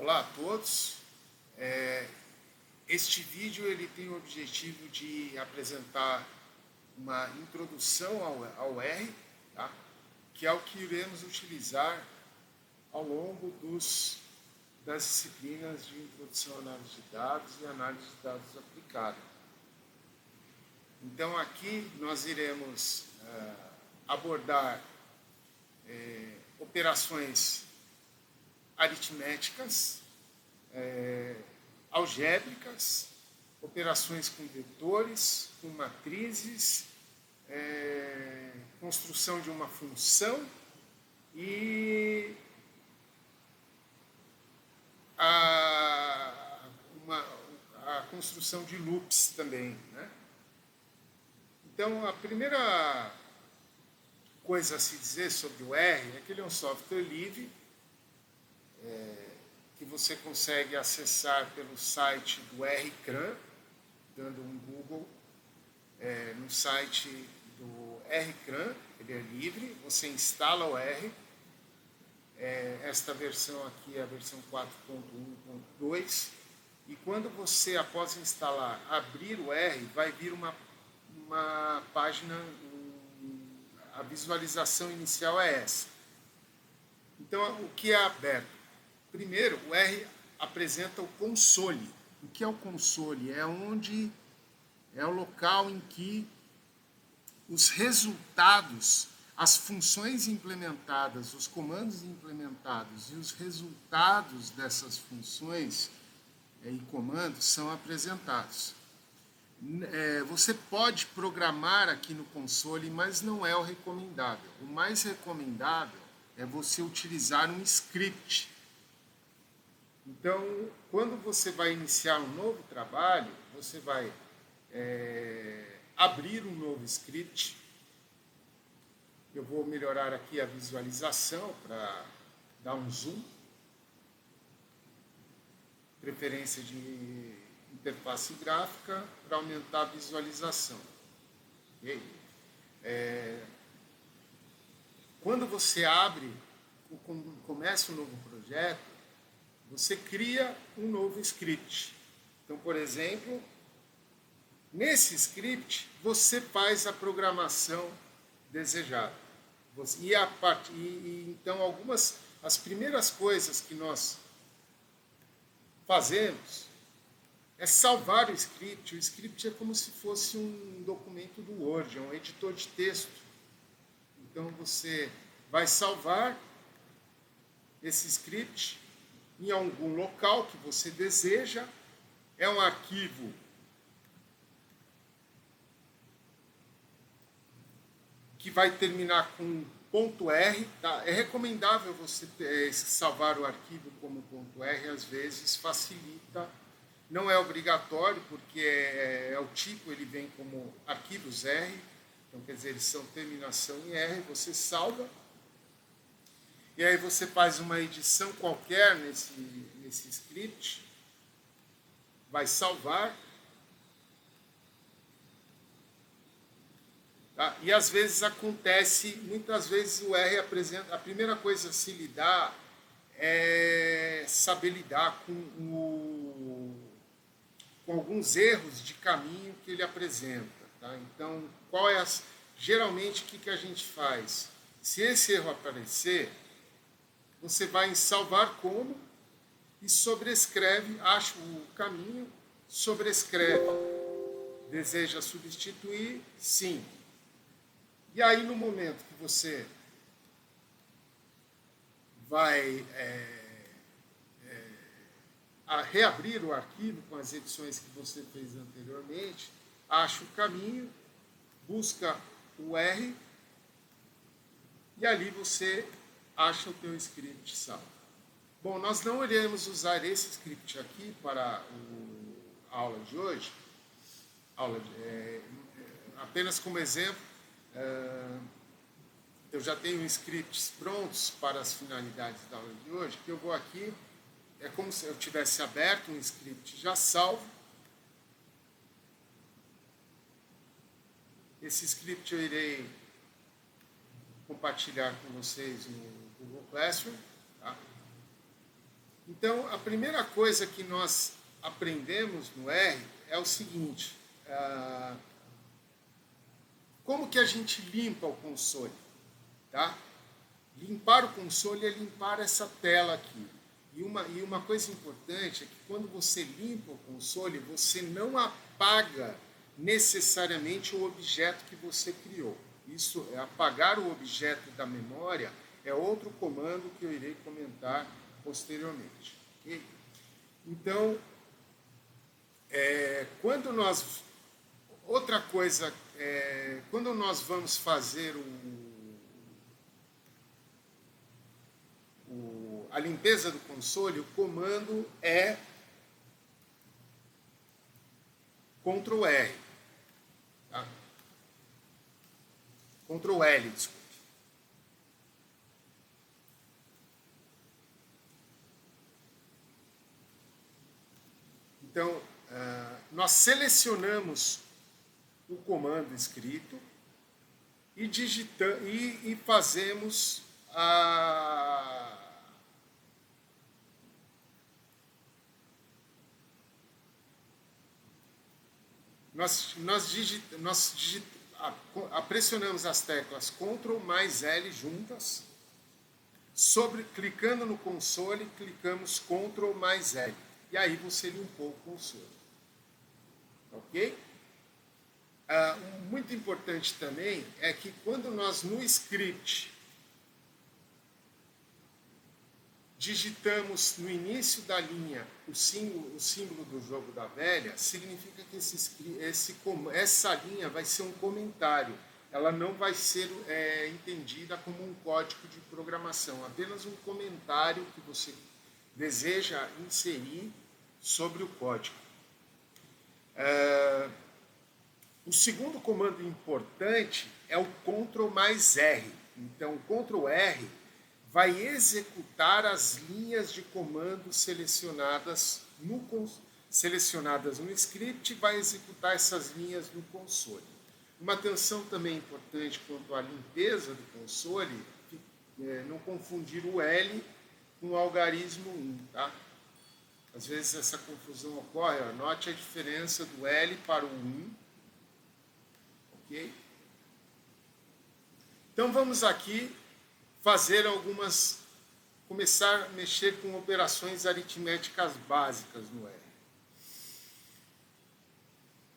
Olá a todos. Este vídeo ele tem o objetivo de apresentar uma introdução ao R, tá? Que é o que iremos utilizar ao longo das disciplinas de introdução à análise de dados e análise de dados aplicada. Então aqui nós iremos abordar operações aritméticas, algébricas, operações com vetores, com matrizes, construção de uma função e a construção de loops também, né? Então, a primeira coisa a se dizer sobre o R é que ele é um software livre, que você consegue acessar pelo site do RCRAN, dando um Google no site do RCRAN, ele é livre, você instala o R, esta versão aqui é a versão 4.1.2, e quando você, após instalar, abrir o R, vai vir uma página, a visualização inicial é essa. Então, o que é aberto? Primeiro, o R apresenta o console. O que é o console? É o local em que os resultados, as funções implementadas, os comandos implementados e os resultados dessas funções e comandos são apresentados. Você pode programar aqui no console, mas não é o recomendável. O mais recomendável é você utilizar um script. Então, quando você vai iniciar um novo trabalho, você vai abrir um novo script. Eu vou melhorar aqui a visualização para dar um zoom. Preferência de interface gráfica para aumentar a visualização. Okay? Quando você começa um novo projeto, você cria um novo script. Então, por exemplo, nesse script, você faz a programação desejada. Então, as primeiras coisas que nós fazemos é salvar o script. O script é como se fosse um documento do Word, é um editor de texto. Então, você vai salvar esse script em algum local que você deseja. É um arquivo que vai terminar com .r. Tá? É recomendável você salvar o arquivo como .r, às vezes facilita. Não é obrigatório, porque é o tipo, ele vem como arquivos R. Então, quer dizer, eles são terminação em R, você salva. E aí você faz uma edição qualquer nesse script, vai salvar. Tá? E às vezes acontece, muitas vezes o R apresenta, a primeira coisa a se lidar é saber lidar com alguns erros de caminho que ele apresenta. Tá? Então, geralmente o que a gente faz? Se esse erro aparecer, você vai em salvar como e sobrescreve, acha o caminho, sobrescreve. Deseja substituir? Sim. E aí, no momento que você vai reabrir o arquivo com as edições que você fez anteriormente, acha o caminho, busca o R e ali você acha o teu script salvo. Bom, nós não iremos usar esse script aqui para a aula de hoje, apenas como exemplo. Eu já tenho scripts prontos para as finalidades da aula de hoje, que eu vou aqui, é como se eu tivesse aberto um script já salvo. Esse script eu irei compartilhar com vocês no Google Classroom. Tá? Então, a primeira coisa que nós aprendemos no R é o seguinte, como que a gente limpa o console? Tá? Limpar o console é limpar essa tela aqui. E uma coisa importante é que quando você limpa o console, você não apaga necessariamente o objeto que você criou. Isso é apagar o objeto da memória, é outro comando que eu irei comentar posteriormente. Okay? Então, outra coisa, quando nós vamos fazer a limpeza do console, o comando é Ctrl R. Tá? Ctrl L, desculpe. Então, nós selecionamos o comando escrito e fazemos pressionamos as teclas Ctrl mais L juntas, clicando no console, clicamos Ctrl mais L. E aí você limpou o console. Ok? Muito importante também é que quando nós no script digitamos no início da linha o símbolo do jogo da velha, significa que essa linha vai ser um comentário. Ela não vai ser entendida como um código de programação, apenas um comentário que você deseja inserir sobre o código. O segundo comando importante é o Ctrl mais R. Então, o Ctrl R vai executar as linhas de comando selecionadas no script e vai executar essas linhas no console. Uma atenção também importante quanto à limpeza do console, não confundir o L com o algarismo 1, tá? Às vezes essa confusão ocorre, note a diferença do L para o 1, ok? Então vamos aqui começar a mexer com operações aritméticas básicas no R.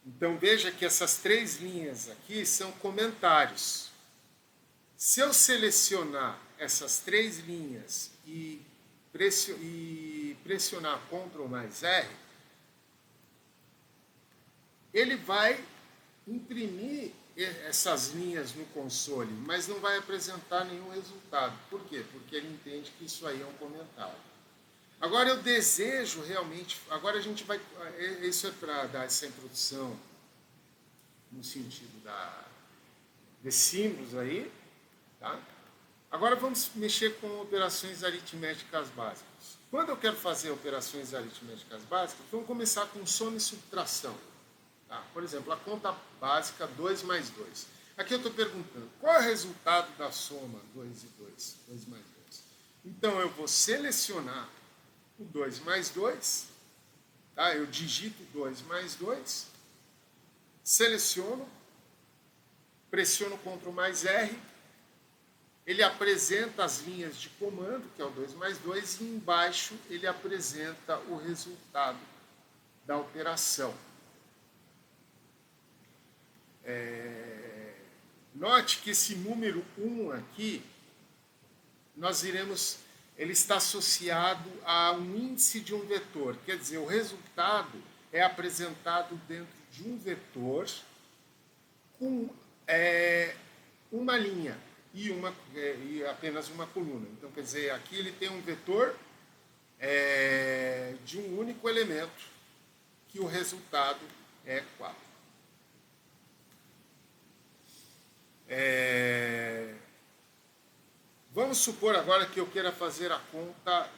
Então veja que essas três linhas aqui são comentários. Se eu selecionar essas três linhas e pressionar Ctrl mais R, ele vai imprimir essas linhas no console, mas não vai apresentar nenhum resultado. Por quê? Porque ele entende que isso aí é um comentário. Agora eu desejo realmente, agora a gente vai, isso é para dar essa introdução no sentido de símbolos aí, tá? Agora vamos mexer com operações aritméticas básicas. Quando eu quero fazer operações aritméticas básicas, vamos começar com soma e subtração. Tá? Por exemplo, a conta básica 2 mais 2. Aqui eu estou perguntando, qual é o resultado da soma 2 e 2? 2 mais 2. Então eu vou selecionar o 2 mais 2, tá? Eu digito 2 mais 2, seleciono, pressiono Ctrl mais R, ele apresenta as linhas de comando, que é o 2 mais 2, e embaixo ele apresenta o resultado da operação. Note que esse número 1 aqui, ele está associado a um índice de um vetor, quer dizer, o resultado é apresentado dentro de um vetor com uma linha e apenas uma coluna. Então, quer dizer, aqui ele tem um vetor de um único elemento, que o resultado é 4. Vamos supor agora que eu queira fazer a conta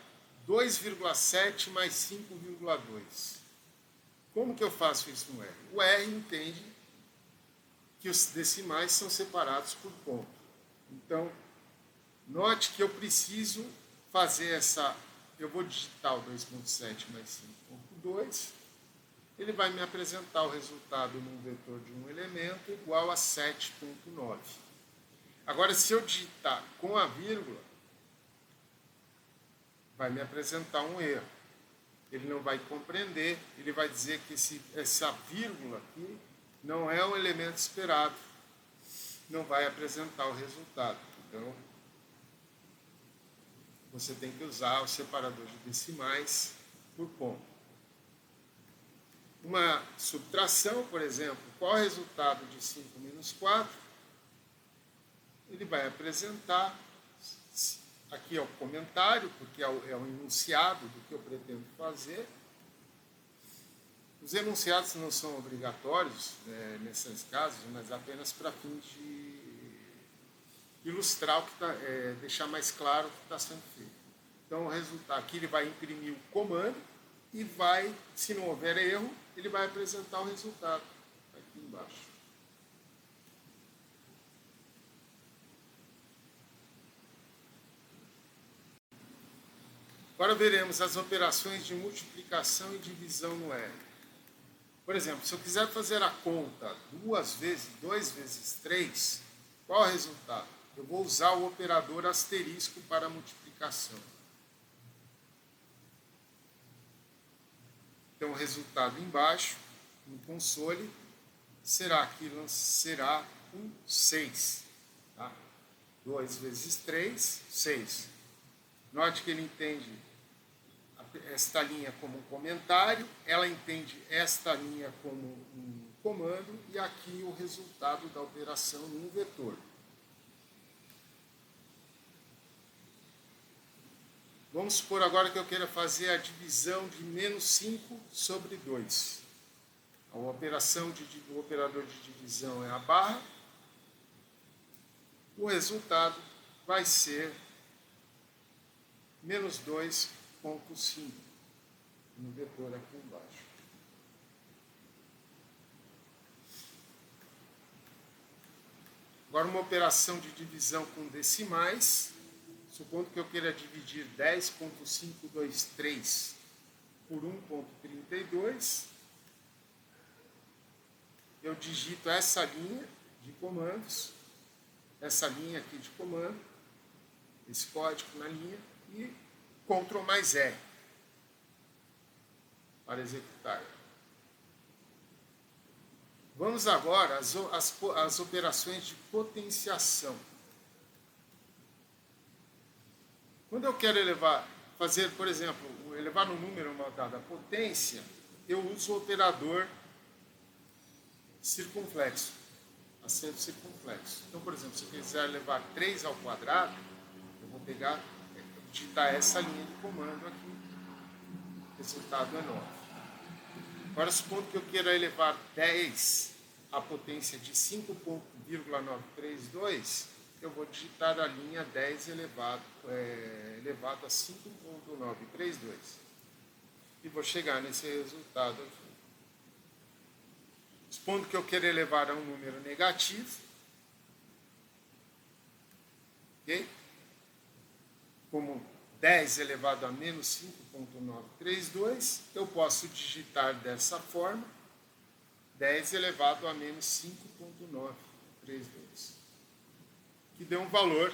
2,7 mais 5,2. Como que eu faço isso no R? O R entende que os decimais são separados por ponto. Então, note que eu preciso fazer essa eu vou digitar o 2.7 mais 5.2, ele vai me apresentar o resultado num vetor de um elemento igual a 7.9. Agora, se eu digitar com a vírgula, vai me apresentar um erro. Ele não vai compreender, ele vai dizer que essa vírgula aqui não é o elemento esperado, não vai apresentar o resultado. Então, você tem que usar o separador de decimais por ponto. Uma subtração, por exemplo, qual é o resultado de 5 menos 4? Ele vai apresentar, aqui é o comentário, porque é o enunciado do que eu pretendo fazer. Os enunciados não são obrigatórios nesses casos, mas apenas para fim de ilustrar o que deixar mais claro o que está sendo feito. Então, o resultado aqui ele vai imprimir o comando e vai, se não houver erro, ele vai apresentar o resultado aqui embaixo. Agora veremos as operações de multiplicação e divisão no R. Por exemplo, se eu quiser fazer a conta 2 vezes 3, qual é o resultado? Eu vou usar o operador asterisco para a multiplicação. Então, o resultado embaixo, no console, será um 6. Tá? 2 vezes 3, 6. Note que ele entende esta linha como um comentário, ela entende esta linha como um comando e aqui o resultado da operação em um vetor. Vamos supor agora que eu queira fazer a divisão de menos 5 sobre 2. O operador de divisão é a barra. O resultado vai ser menos 2.5 no vetor aqui embaixo. Agora uma operação de divisão com decimais. Supondo que eu queira dividir 10.523 por 1.32, eu digito essa linha de comandos, essa linha aqui de comando, esse código na linha, e Ctrl mais R para executar. Vamos agora às operações de potenciação. Quando eu quero fazer, por exemplo, elevar um número a uma dada potência, eu uso o operador circunflexo, acento circunflexo. Então, por exemplo, se eu quiser levar 3 ao quadrado, eu vou digitar essa linha de comando aqui. O resultado é 9. Agora, supondo que eu queira elevar 10 à potência de 5.932, eu vou digitar a linha 10 elevado a 5.932. E vou chegar nesse resultado aqui. Supondo que eu queira elevar a um número negativo, ok? Como 10 elevado a menos 5.932, eu posso digitar dessa forma, 10 elevado a menos 5.932. Que deu um valor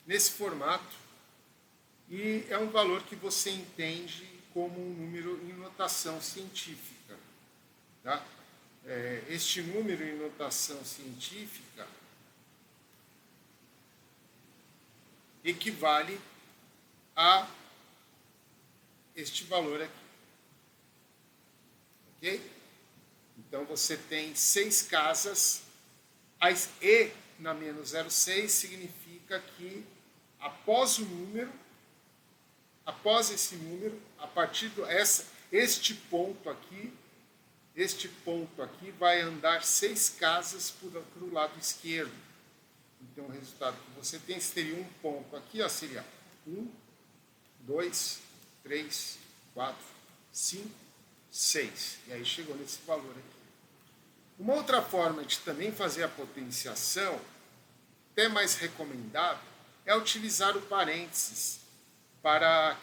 nesse formato e é um valor que você entende como um número em notação científica. Tá? Este número em notação científica equivale a este valor aqui. Ok? Então você tem 6 casas, e na menos 0,6 significa que após esse número, a partir este ponto aqui vai andar 6 casas para o lado esquerdo. Então o resultado que você tem seria um ponto aqui, ó, seria 1, 2, 3, 4, 5, 6. E aí chegou nesse valor aqui. Uma outra forma de também fazer a potenciação, até mais recomendável, é utilizar o parênteses. para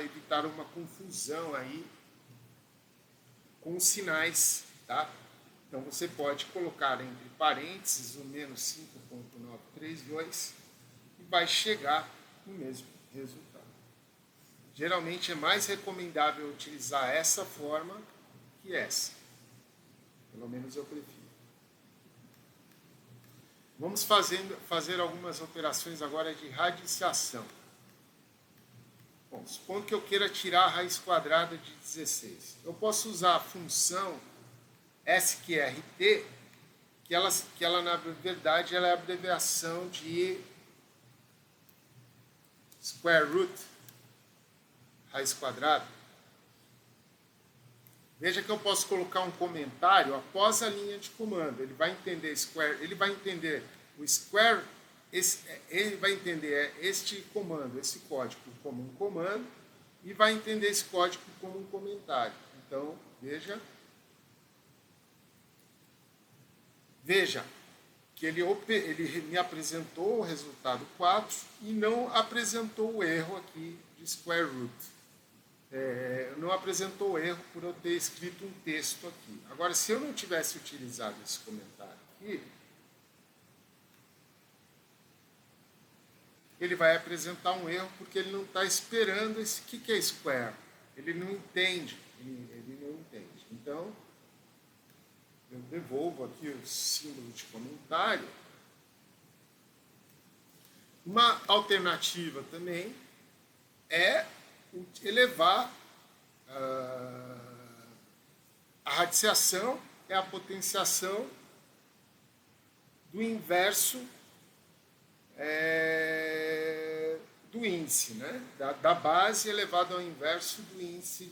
evitar uma confusão aí com os sinais, tá? Então você pode colocar entre parênteses o menos 5.932 e vai chegar no mesmo resultado. Geralmente é mais recomendável utilizar essa forma que essa. Pelo menos eu prefiro. Vamos fazer algumas operações agora de radiciação. Bom, supondo que eu queira tirar a raiz quadrada de 16. Eu posso usar a função sqrt, que ela na verdade ela é a abreviação de square root, raiz quadrada. Veja que eu posso colocar um comentário após a linha de comando. Ele vai entender square, ele vai entender o square, ele vai entender este comando, esse código como um comando e vai entender esse código como um comentário. Então, veja que ele me apresentou o resultado 4 e não apresentou o erro aqui de square root. Não apresentou o erro por eu ter escrito um texto aqui. Agora, se eu não tivesse utilizado esse comentário aqui, ele vai apresentar um erro porque ele não está esperando esse que é square. Ele não entende. Ele não entende. Então, eu devolvo aqui o símbolo de comentário. Uma alternativa também é elevar a radiciação, é a potenciação do inverso do índice, né? da base elevado ao inverso do índice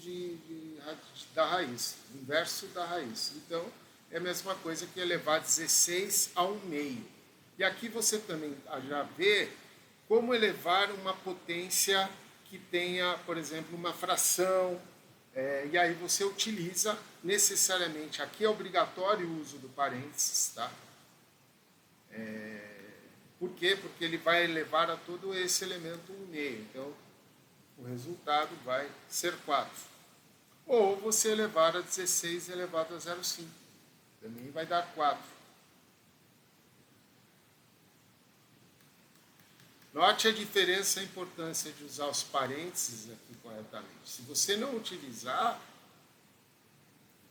da raiz, inverso da raiz. Então, é a mesma coisa que elevar 16 a 1/2. E aqui você também já vê como elevar uma potência que tenha, por exemplo, uma fração, e aí você utiliza necessariamente, aqui é obrigatório o uso do parênteses, tá? Por quê? Porque ele vai elevar a todo esse elemento 1/2, então o resultado vai ser 4. Ou você elevar a 16 elevado a 0,5, também vai dar 4. Note a diferença e a importância de usar os parênteses aqui corretamente. Se você não utilizar,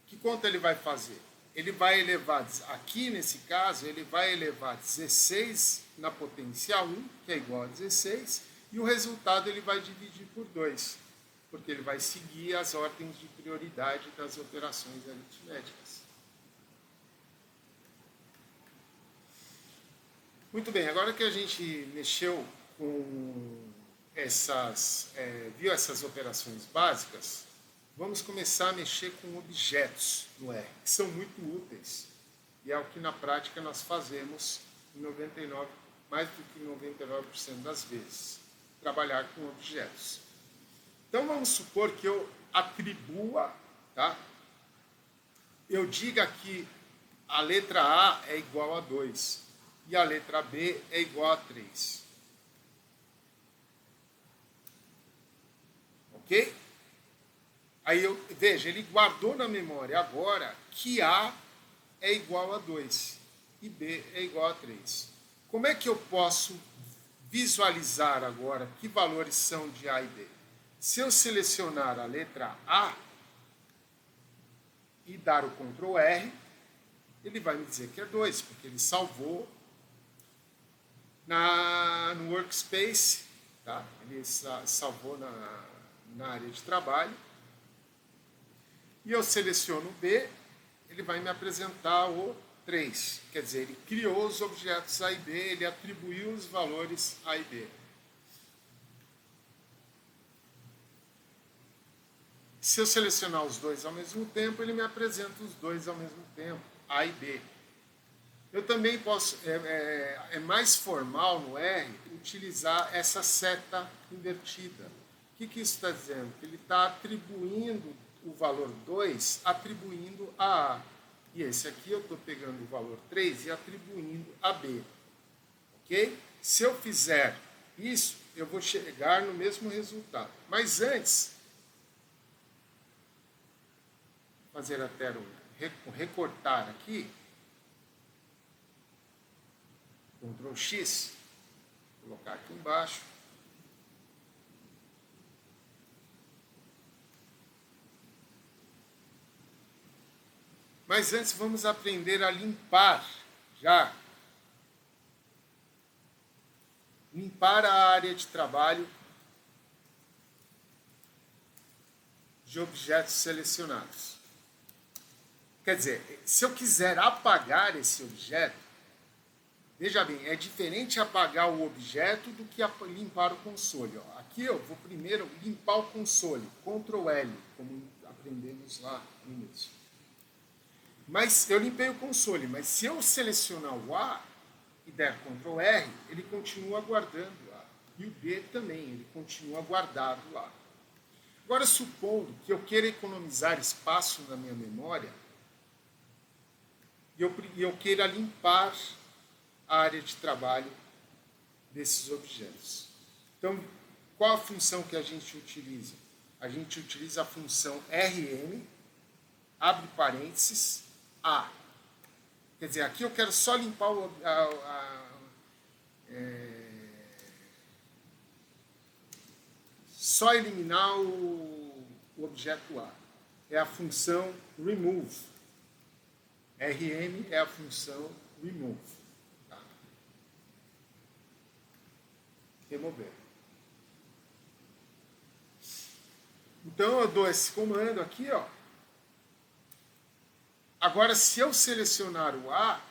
que conta ele vai fazer? Ele vai elevar, aqui nesse caso, ele vai elevar 16 na potência 1, que é igual a 16, e o resultado ele vai dividir por 2, porque ele vai seguir as ordens de prioridade das operações aritméticas. Muito bem, agora que a gente mexeu com viu essas operações básicas, vamos começar a mexer com objetos no R, que são muito úteis. E é o que na prática nós fazemos em mais do que 99% das vezes, trabalhar com objetos. Então vamos supor que eu atribua, tá? Eu diga que a letra A é igual a 2 e a letra B é igual a 3. Ok? Aí veja, ele guardou na memória agora que A é igual a 2 e B é igual a 3. Como é que eu posso visualizar agora que valores são de A e B? Se eu selecionar a letra A e dar o Ctrl R, ele vai me dizer que é 2, porque ele salvou no workspace, tá? Ele salvou na área de trabalho. E eu seleciono o B, ele vai me apresentar o 3. Quer dizer, ele criou os objetos A e B, ele atribuiu os valores A e B. Se eu selecionar os dois ao mesmo tempo, ele me apresenta os dois ao mesmo tempo, A e B. Eu também posso, é mais formal no R, utilizar essa seta invertida. O que isso está dizendo? Que ele está atribuindo o valor 2, atribuindo a A. E esse aqui eu estou pegando o valor 3 e atribuindo a B. Ok? Se eu fizer isso, eu vou chegar no mesmo resultado. Mas antes, fazer até o recortar aqui, Ctrl X, colocar aqui embaixo. Mas antes vamos aprender a limpar já. Limpar a área de trabalho de objetos selecionados. Quer dizer, se eu quiser apagar esse objeto, veja bem, é diferente apagar o objeto do que limpar o console. Aqui eu vou primeiro limpar o console, Ctrl L, como aprendemos lá no início. Mas eu limpei o console, mas se eu selecionar o A e der Ctrl R, ele continua guardando lá. E o B também, ele continua guardado lá. Agora, supondo que eu queira economizar espaço na minha memória, e eu queira limpar a área de trabalho desses objetos. Então, qual a função que a gente utiliza? A gente utiliza a função rm, abre parênteses, A. Quer dizer, aqui eu quero só limpar só eliminar o objeto A. É a função remove. RM é a função remove. Tá? Remover. Então eu dou esse comando aqui, ó. Agora, se eu selecionar o A,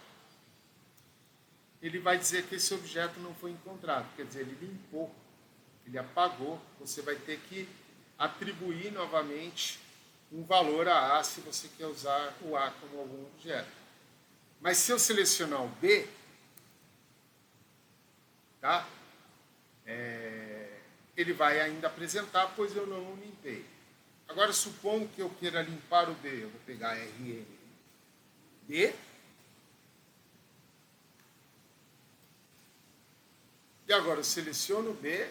ele vai dizer que esse objeto não foi encontrado. Quer dizer, ele limpou, ele apagou. Você vai ter que atribuir novamente um valor a A se você quer usar o A como algum objeto. Mas se eu selecionar o B, tá? Ele vai ainda apresentar, pois eu não o limpei. Agora, supondo que eu queira limpar o B, eu vou pegar RM B, e agora eu seleciono o B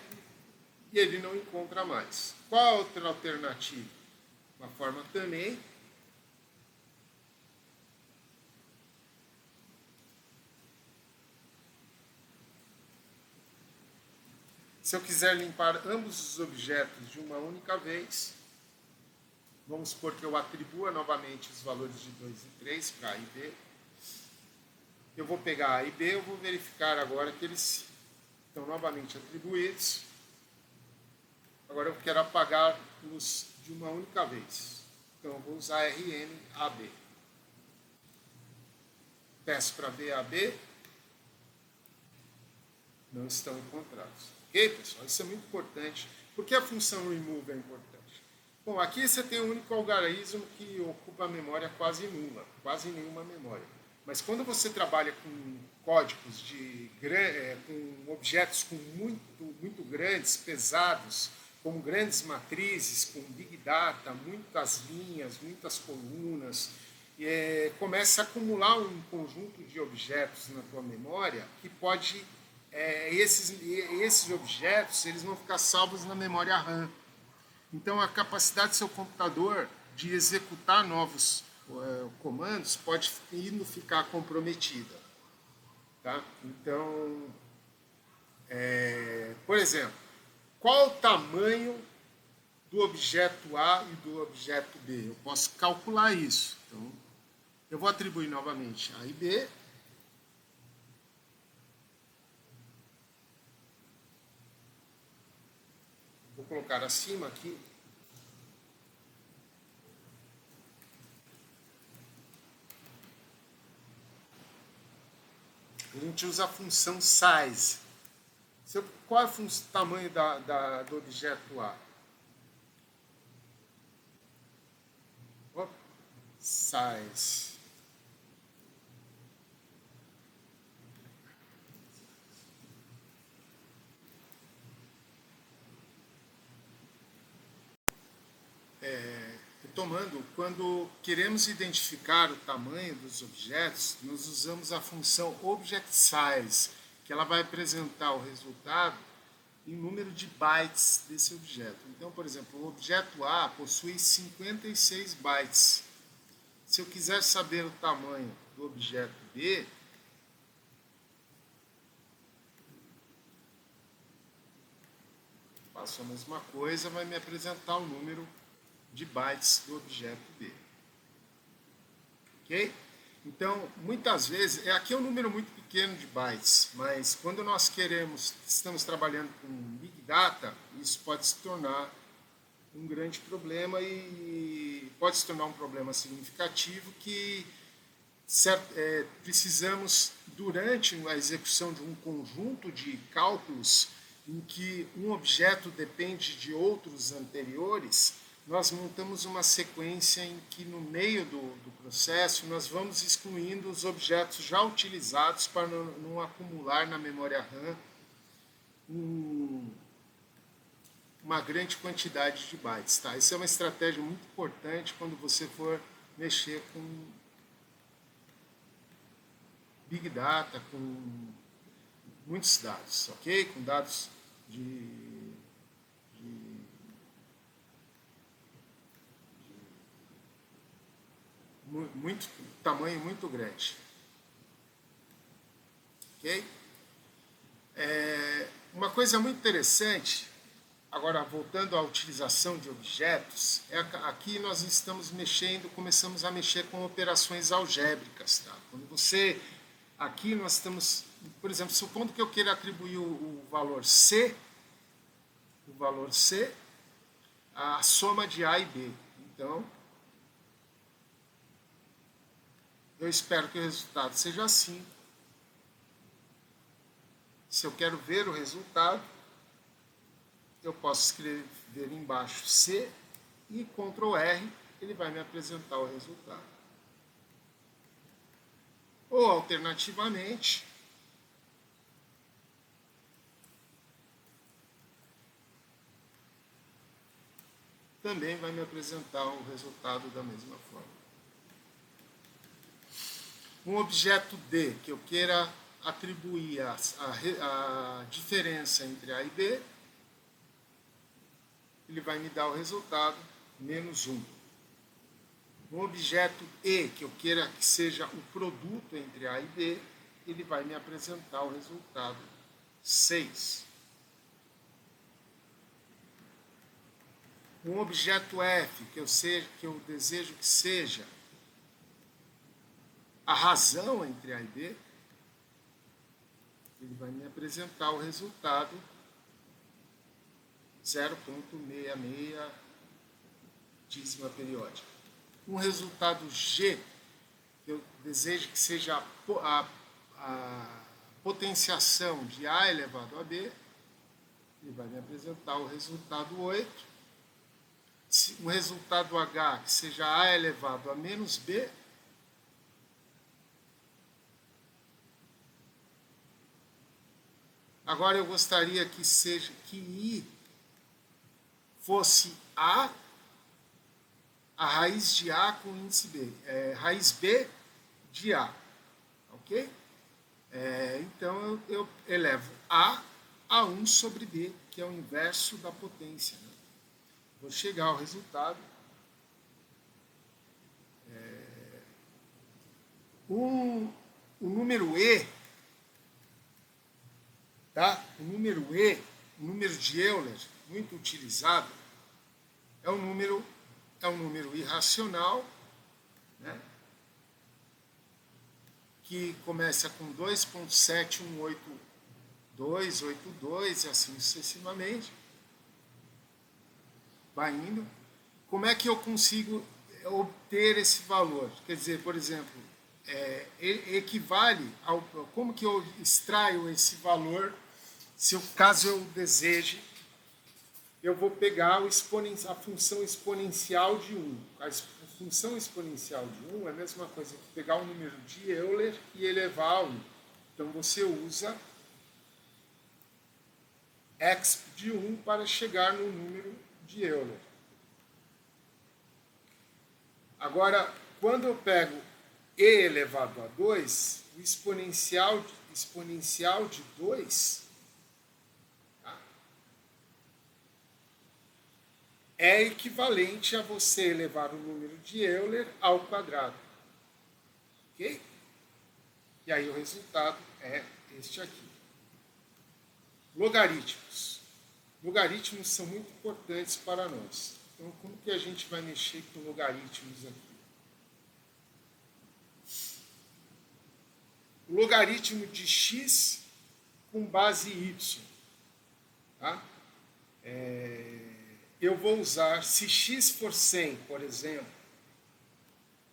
e ele não encontra mais. Qual a outra alternativa? Uma forma também se eu quiser limpar ambos os objetos de uma única vez, vamos supor que eu atribua novamente os valores de 2 e 3 para A e B. Eu vou pegar A e B, eu vou verificar agora que eles estão novamente atribuídos. Agora eu quero apagá-los de uma única vez. Então eu vou usar RM AB. Peço para B AB. Não estão encontrados. Ok, pessoal? Isso é muito importante. Por que a função remove é importante? Bom, aqui você tem um único algarismo que ocupa a memória quase nula, quase nenhuma memória. Mas quando você trabalha com códigos com objetos muito grandes, pesados, com grandes matrizes, com big data, muitas linhas, muitas colunas, começa a acumular um conjunto de objetos na tua memória que pode esses objetos eles vão ficar salvos na memória RAM. Então, a capacidade do seu computador de executar novos comandos pode ficar comprometida. Tá? Então, por exemplo, qual o tamanho do objeto A e do objeto B? Eu posso calcular isso. Então, eu vou atribuir novamente A e B. Vou colocar acima aqui. A gente usa a função size. Qual é o tamanho do objeto A? Size. Retomando, quando queremos identificar o tamanho dos objetos, nós usamos a função object size, que ela vai apresentar o resultado em número de bytes desse objeto. Então, por exemplo, o objeto A possui 56 bytes. Se eu quiser saber o tamanho do objeto B, faço a mesma coisa, vai me apresentar o número de bytes do objeto B. Ok? Então, muitas vezes, aqui é um número muito pequeno de bytes, mas quando nós estamos trabalhando com Big Data, isso pode se tornar um grande problema e pode se tornar um problema significativo que precisamos, durante a execução de um conjunto de cálculos em que um objeto depende de outros anteriores, nós montamos uma sequência em que no meio do processo nós vamos excluindo os objetos já utilizados para não acumular na memória RAM uma grande quantidade de bytes. Tá? Isso é uma estratégia muito importante quando você for mexer com Big Data, com muitos dados, ok? Com dados de muito tamanho muito grande, ok? Uma coisa muito interessante, agora voltando à utilização de objetos, aqui nós começamos a mexer com operações algébricas, tá? Quando aqui nós estamos, por exemplo, supondo que eu queira atribuir o valor C à soma de A e B. Então, eu espero que o resultado seja 5. Se eu quero ver o resultado, eu posso escrever embaixo C e Ctrl R, ele vai me apresentar o resultado. Ou, alternativamente, também vai me apresentar o resultado da mesma forma. Um objeto D que eu queira atribuir a diferença entre A e B, ele vai me dar o resultado menos 1. Um objeto E que eu queira que seja o produto entre A e B, ele vai me apresentar o resultado 6. Um objeto F que eu desejo que seja a razão entre A e B, ele vai me apresentar o resultado 0,66 dízima periódica. Um resultado G, que eu desejo que seja a potenciação de A elevado a B, ele vai me apresentar o resultado 8. Um resultado H, que seja A elevado a menos B, agora eu gostaria que I fosse A, a raiz de A com índice B, raiz B de A, ok? Então eu elevo A a 1 sobre B, que é o inverso da potência. Né? Vou chegar ao resultado. O número E, tá? O número de Euler, muito utilizado, é um número irracional, né? Que começa com 2,718,282 e assim sucessivamente. Vai indo. Como é que eu consigo obter esse valor? Quer dizer, por exemplo, equivale ao... Como que eu extraio esse valor, caso eu deseje? Eu vou pegar a função exponencial de 1. A função exponencial de 1 é a mesma coisa que pegar o número de Euler e elevar a 1. Então você usa exp de 1 para chegar no número de Euler. Agora, quando eu pego E elevado a 2, o exponencial de 2, tá? é equivalente a você elevar o número de Euler ao quadrado. Ok? E aí o resultado é este aqui. Logaritmos. Logaritmos são muito importantes para nós. Então, como que a gente vai mexer com logaritmos aqui? O logaritmo de x com base y. Tá? Eu vou usar, se x for 100, por exemplo,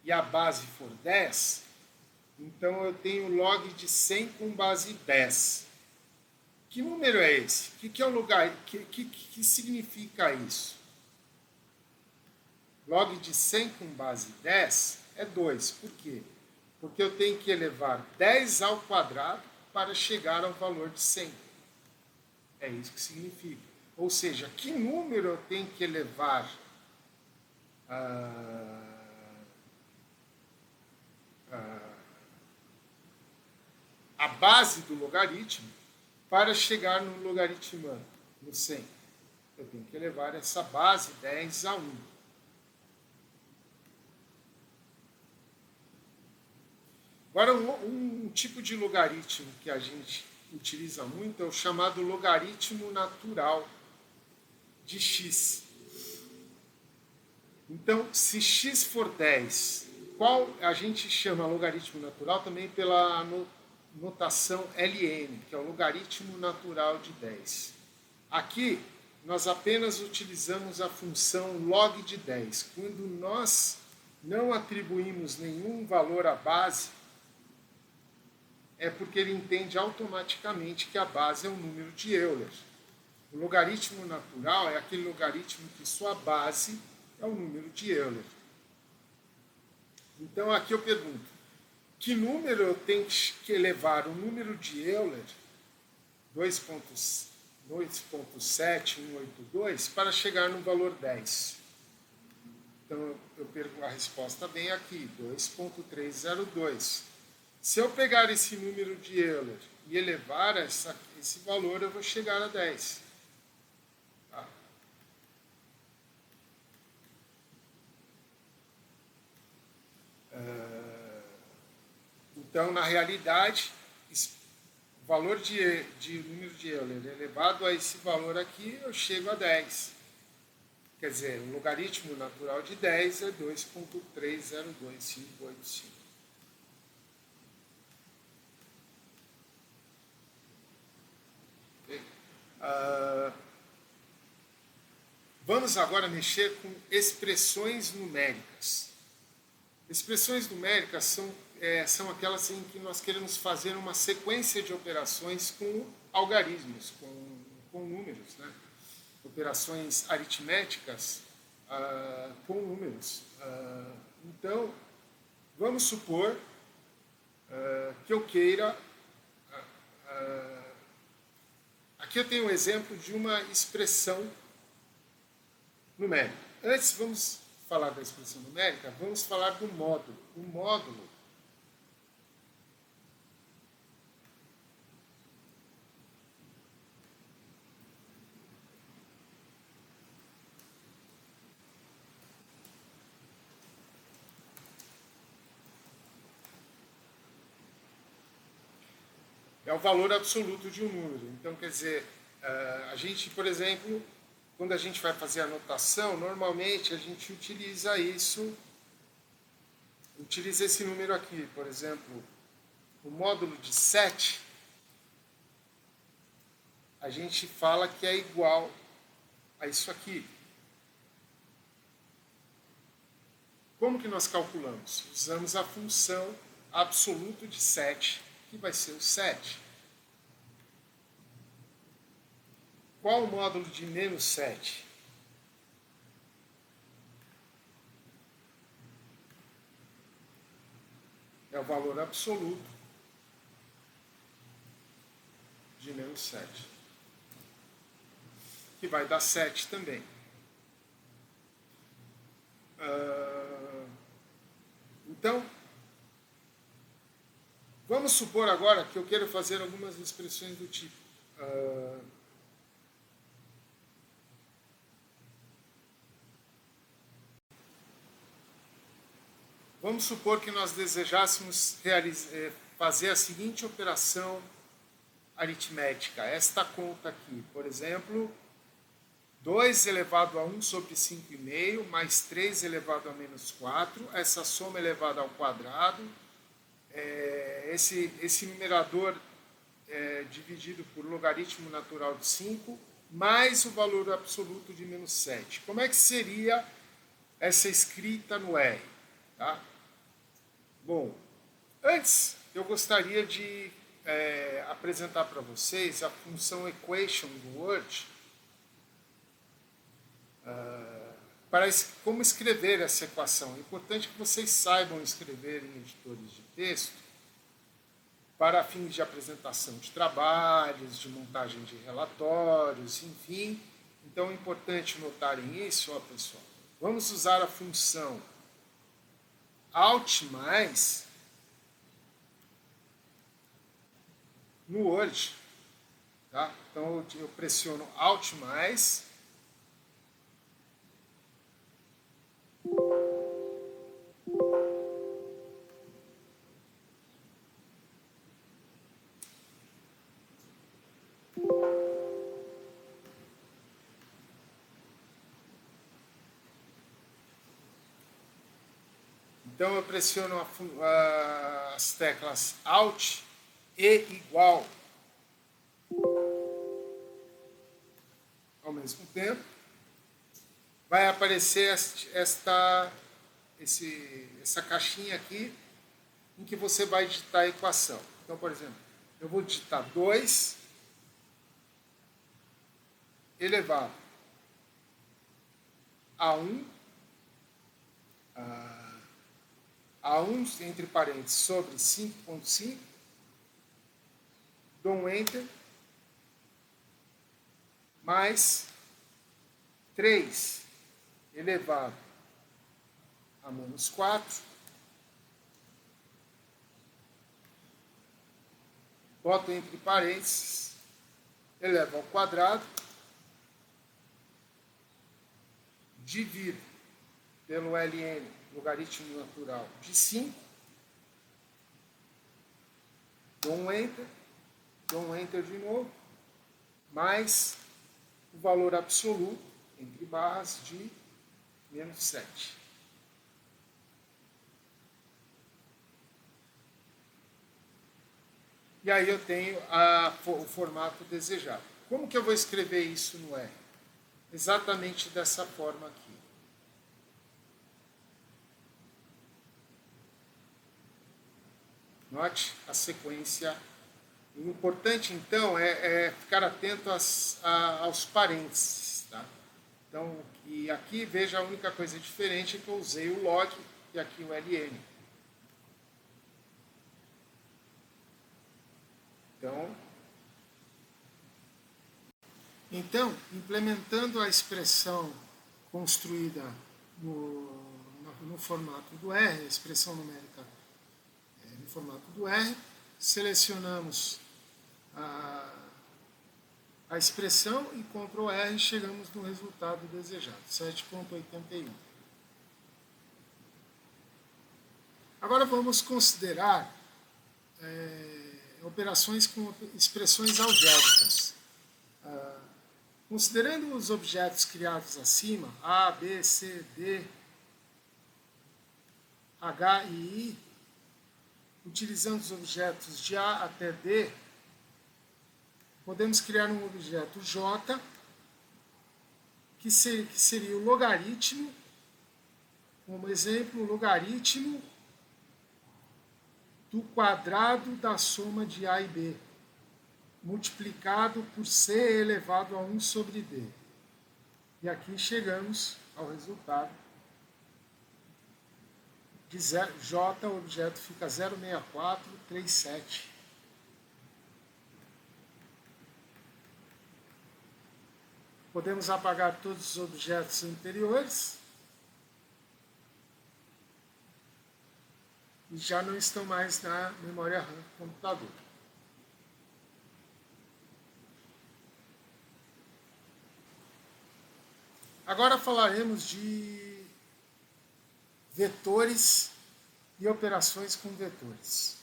e a base for 10, então eu tenho log de 100 com base 10. Que número é esse? O que é o lugar? Que significa isso? Log de 100 com base 10 é 2. Por quê? Porque eu tenho que elevar 10 ao quadrado para chegar ao valor de 100. É isso que significa. Ou seja, que número eu tenho que elevar a base do logaritmo para chegar no logaritmando, no 100. Eu tenho que elevar essa base 10 a 1. Agora, um tipo de logaritmo que a gente utiliza muito é o chamado logaritmo natural de x. Então, se x for 10, qual a gente chama logaritmo natural também pela notação ln, que é o logaritmo natural de 10. Aqui, nós apenas utilizamos a função log de 10. Quando nós não atribuímos nenhum valor à base, é porque ele entende automaticamente que a base é um número de Euler. O logaritmo natural é aquele logaritmo que sua base é o número de Euler. Então aqui eu pergunto, que número eu tenho que elevar o número de Euler 2.7182 para chegar no valor 10? Então eu pergunto, a resposta vem aqui, 2.302. Se eu pegar esse número de Euler e elevar esse valor, eu vou chegar a 10. Tá? Então, na realidade, o valor de número de Euler elevado a esse valor aqui, eu chego a 10. Quer dizer, o logaritmo natural de 10 é 2.302585. Vamos agora mexer com expressões numéricas. Expressões numéricas são aquelas em que nós queremos fazer uma sequência de operações com algarismos, com números, né? Operações aritméticas com números. Então, vamos supor que eu queira... Aqui eu tenho um exemplo de uma expressão numérica. Antes, vamos falar da expressão numérica, vamos falar do módulo. O módulo é o valor absoluto de um número. Então, quer dizer, a gente, por exemplo, quando a gente vai fazer a notação, normalmente a gente utiliza esse número aqui. Por exemplo, o módulo de 7, a gente fala que é igual a isso aqui. Como que nós calculamos? Usamos a função absoluto de 7, que vai ser o 7. Qual o módulo de menos 7? É o valor absoluto de menos 7. Que vai dar 7 também. Então, vamos supor agora que eu quero fazer algumas expressões do tipo Vamos supor que nós desejássemos fazer a seguinte operação aritmética. Esta conta aqui, por exemplo, 2 elevado a 1 sobre 5,5 mais 3 elevado a menos 4, essa soma elevada ao quadrado, esse numerador dividido por logaritmo natural de 5, mais o valor absoluto de menos 7. Como é que seria essa escrita no R? Tá? Bom, antes eu gostaria de apresentar para vocês a função equation do Word, para como escrever essa equação. É importante que vocês saibam escrever em editores de texto para fins de apresentação de trabalhos, de montagem de relatórios, enfim. Então é importante notarem isso, ó, pessoal. Vamos usar a função Alt+, no Word. Tá? Então eu pressiono Alt+, então eu pressiono as teclas Alt e igual ao mesmo tempo. Vai aparecer essa caixinha aqui em que você vai digitar a equação. Então, por exemplo, eu vou digitar 2 elevado a 1 entre parênteses sobre 5,5, dou um Enter, mais 3 elevado a menos 4, boto entre parênteses, elevo ao quadrado, divido pelo ln, logaritmo natural de 5, dou um Enter de novo, mais o valor absoluto, entre barras, de menos 7. E aí eu tenho o formato desejado. Como que eu vou escrever isso no R? Exatamente dessa forma aqui. Note a sequência. O importante, então, é ficar atento aos parênteses. Tá? Então, e aqui, veja, a única coisa diferente é que eu usei o log e aqui o ln. Então, implementando a expressão construída no formato do R, a expressão numérica no formato do R, selecionamos a expressão e Ctrl R, chegamos no resultado desejado, 7,81. Agora vamos considerar operações com expressões algébricas. Considerando os objetos criados acima, A, B, C, D, H e I, utilizando os objetos de A até D, podemos criar um objeto J, que seria o logaritmo, como exemplo, o logaritmo do quadrado da soma de A e B, multiplicado por C elevado a 1 sobre D. E aqui chegamos ao resultado de J, o objeto fica 0,6437. Podemos apagar todos os objetos anteriores e já não estão mais na memória RAM do computador. Agora falaremos de vetores e operações com vetores.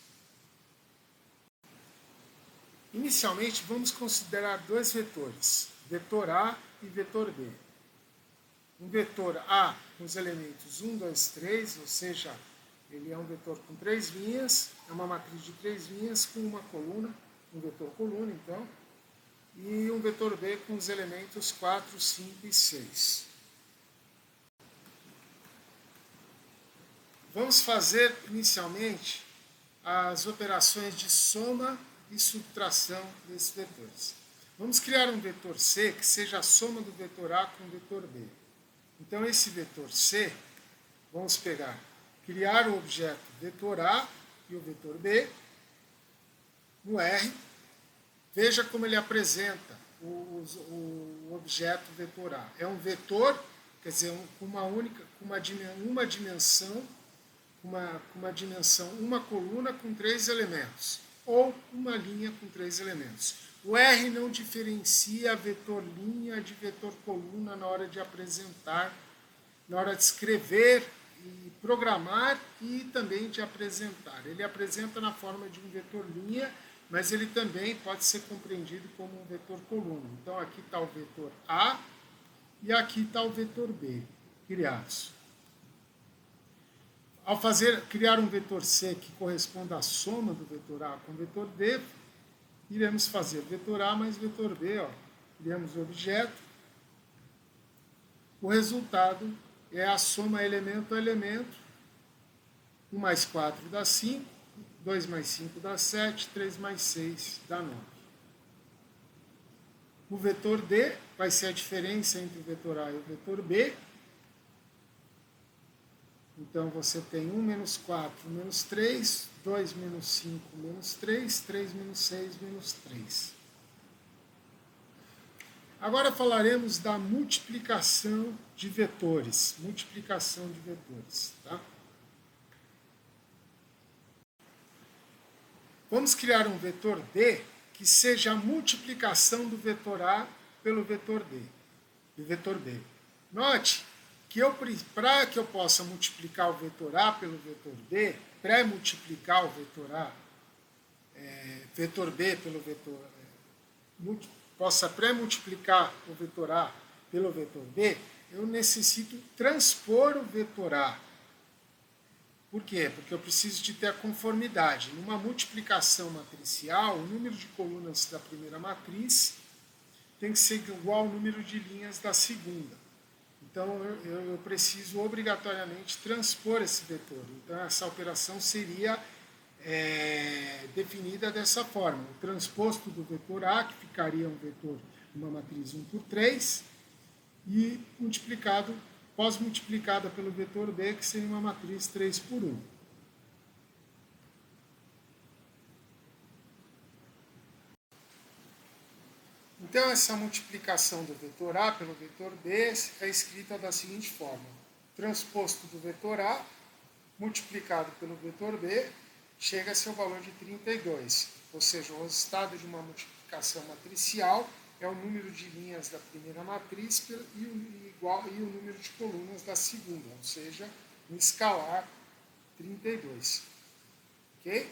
Inicialmente, vamos considerar dois vetores, vetor A e vetor B. Um vetor A com os elementos 1, 2, 3, ou seja, ele é um vetor com 3 linhas, é uma matriz de 3 linhas com uma coluna, um vetor coluna, então, e um vetor B com os elementos 4, 5 e 6. Vamos fazer, inicialmente, as operações de soma e subtração desses vetores. Vamos criar um vetor C que seja a soma do vetor A com o vetor B. Então, esse vetor C, vamos pegar, criar o objeto vetor A e o vetor B no R. Veja como ele apresenta o objeto vetor A. É um vetor, quer dizer, com uma dimensão, uma coluna com 3 elementos, ou uma linha com 3 elementos. O R não diferencia vetor linha de vetor coluna na hora de apresentar, na hora de escrever e programar e também de apresentar. Ele apresenta na forma de um vetor linha, mas ele também pode ser compreendido como um vetor coluna. Então aqui está o vetor A e aqui está o vetor B criados. Ao criar um vetor C que corresponda à soma do vetor A com o vetor B, iremos fazer vetor A mais vetor B. Criamos o objeto. O resultado é a soma elemento a elemento. 1 mais 4 dá 5, 2 mais 5 dá 7, 3 mais 6 dá 9. O vetor D vai ser a diferença entre o vetor A e o vetor B. Então, você tem 1 menos 4 menos 3, 2 menos 5 menos 3, 3 menos 6 menos 3. Agora falaremos da multiplicação de vetores. Multiplicação de vetores. Tá? Vamos criar um vetor D que seja a multiplicação do vetor A pelo vetor D, do vetor B. Note que para que eu possa multiplicar o vetor A pelo vetor B, pré-multiplicar o vetor A, vetor B pelo vetor... possa pré-multiplicar o vetor A pelo vetor B, eu necessito transpor o vetor A. Por quê? Porque eu preciso de ter a conformidade. Numa multiplicação matricial, o número de colunas da primeira matriz tem que ser igual ao número de linhas da segunda. Então, eu preciso obrigatoriamente transpor esse vetor. Então, essa operação seria definida dessa forma. O transposto do vetor A, que ficaria um vetor, uma matriz 1 por 3, e pós-multiplicada pelo vetor B, que seria uma matriz 3 por 1. Então, essa multiplicação do vetor A pelo vetor B é escrita da seguinte forma. Transposto do vetor A, multiplicado pelo vetor B, chega-se ao valor de 32. Ou seja, o resultado de uma multiplicação matricial é o número de linhas da primeira matriz e o número de colunas da segunda, ou seja, um escalar 32. Ok?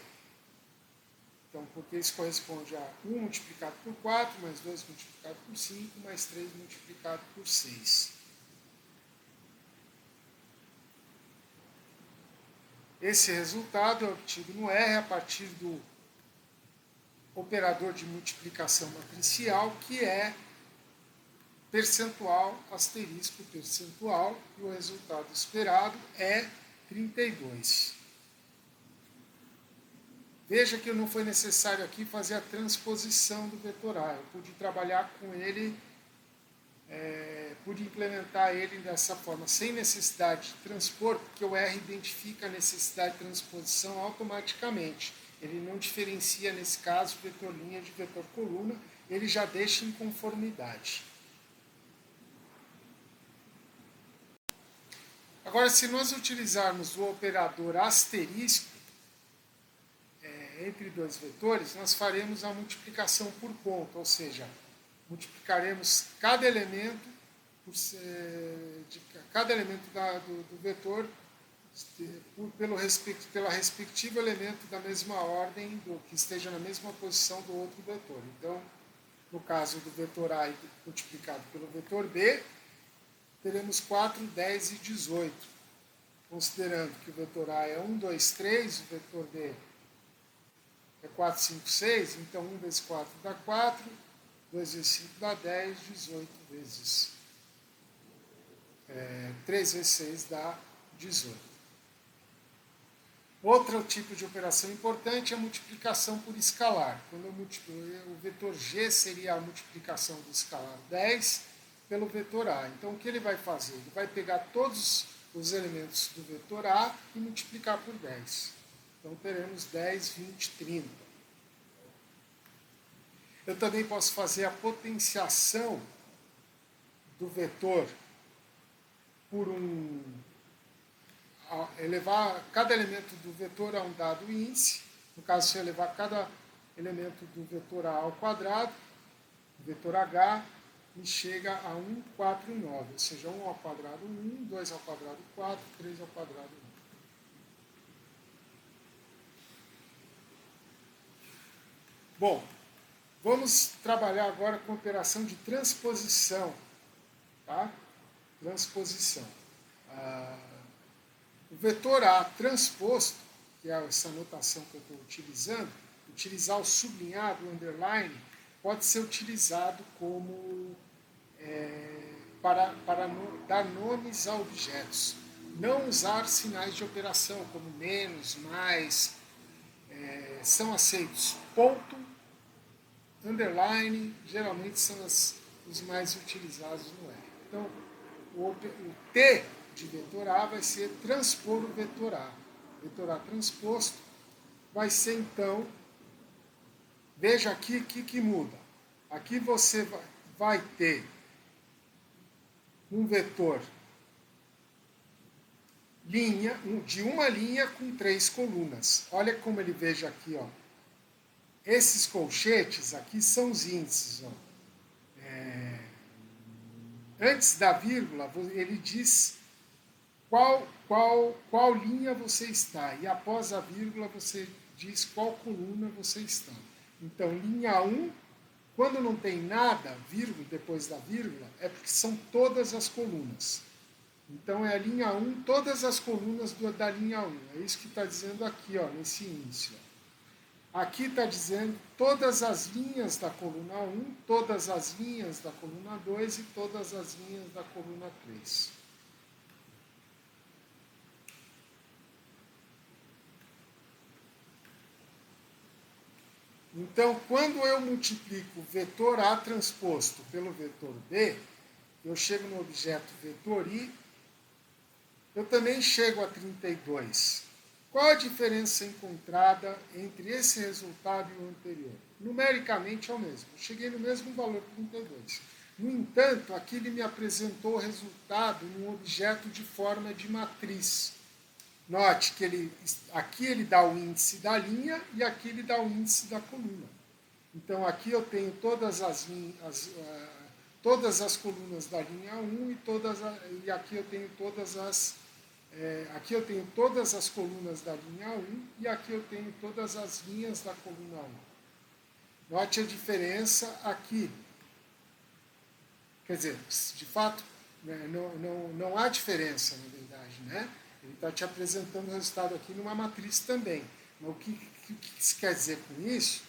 Então, porque isso corresponde a 1 multiplicado por 4, mais 2 multiplicado por 5, mais 3 multiplicado por 6. Esse resultado é obtido no R a partir do operador de multiplicação matricial, que é percentual, asterisco percentual, e o resultado esperado é 32. Veja que não foi necessário aqui fazer a transposição do vetor A. Eu pude trabalhar com ele, pude implementar ele dessa forma, sem necessidade de transpor, porque o R identifica a necessidade de transposição automaticamente. Ele não diferencia, nesse caso, vetor linha de vetor coluna, ele já deixa em conformidade. Agora, se nós utilizarmos o operador asterisco, entre dois vetores, nós faremos a multiplicação por ponto, ou seja, multiplicaremos cada elemento do vetor pela respectivo elemento da mesma ordem, que esteja na mesma posição do outro vetor. Então, no caso do vetor A multiplicado pelo vetor B, teremos 4, 10 e 18. Considerando que o vetor A é 1, 2, 3, o vetor B é 4, 5, 6, então 1 vezes 4 dá 4, 2 vezes 5 dá 10, 18 vezes 3 vezes 6 dá 18. Outro tipo de operação importante é a multiplicação por escalar. Quando eu multiplico, o vetor G seria a multiplicação do escalar 10 pelo vetor A. Então, o que ele vai fazer? Ele vai pegar todos os elementos do vetor A e multiplicar por 10. Então, teremos 10, 20, 30. Eu também posso fazer a potenciação do vetor por elevar cada elemento do vetor a um dado índice. No caso, se eu elevar cada elemento do vetor A ao quadrado, o vetor H me chega a 1, 4 e 9. Ou seja, 1 ao quadrado 1, 2 ao quadrado 4, 3 ao quadrado 1. Bom, vamos trabalhar agora com a operação de transposição. Tá? Transposição. O vetor A transposto, que é essa notação que eu estou utilizando, utilizar o sublinhado, o underline, pode ser utilizado como para dar nomes a objetos. Não usar sinais de operação, como menos, mais, são aceitos. Ponto, underline, geralmente são os mais utilizados no R. Então, o T de vetor A vai ser transpor o vetor A. O vetor A transposto vai ser, então, veja aqui o que muda. Aqui você vai ter um vetor de uma linha com 3 colunas. Olha como ele veja aqui, ó. Esses colchetes aqui são os índices. Ó. Antes da vírgula, ele diz qual linha você está. E após a vírgula, você diz qual coluna você está. Então, linha 1, quando não tem nada, vírgula, depois da vírgula, é porque são todas as colunas. Então, é a linha 1, todas as colunas da linha 1. É isso que está dizendo aqui, ó, nesse índice. Ó. Aqui está dizendo todas as linhas da coluna 1, todas as linhas da coluna 2 e todas as linhas da coluna 3. Então, quando eu multiplico o vetor A transposto pelo vetor B, eu chego no objeto vetor I, eu também chego a 32. Qual a diferença encontrada entre esse resultado e o anterior? Numericamente é o mesmo. Eu cheguei no mesmo valor, 32. No entanto, aqui ele me apresentou o resultado num objeto de forma de matriz. Note que aqui ele dá o índice da linha e aqui ele dá o índice da coluna. Então, aqui eu tenho todas as colunas da linha 1 e aqui eu tenho todas as colunas da linha 1 e aqui eu tenho todas as linhas da coluna 1. Note a diferença aqui. Quer dizer, de fato, não há diferença, na verdade, né? Ele está te apresentando o resultado aqui numa matriz também. Mas o que se quer dizer com isso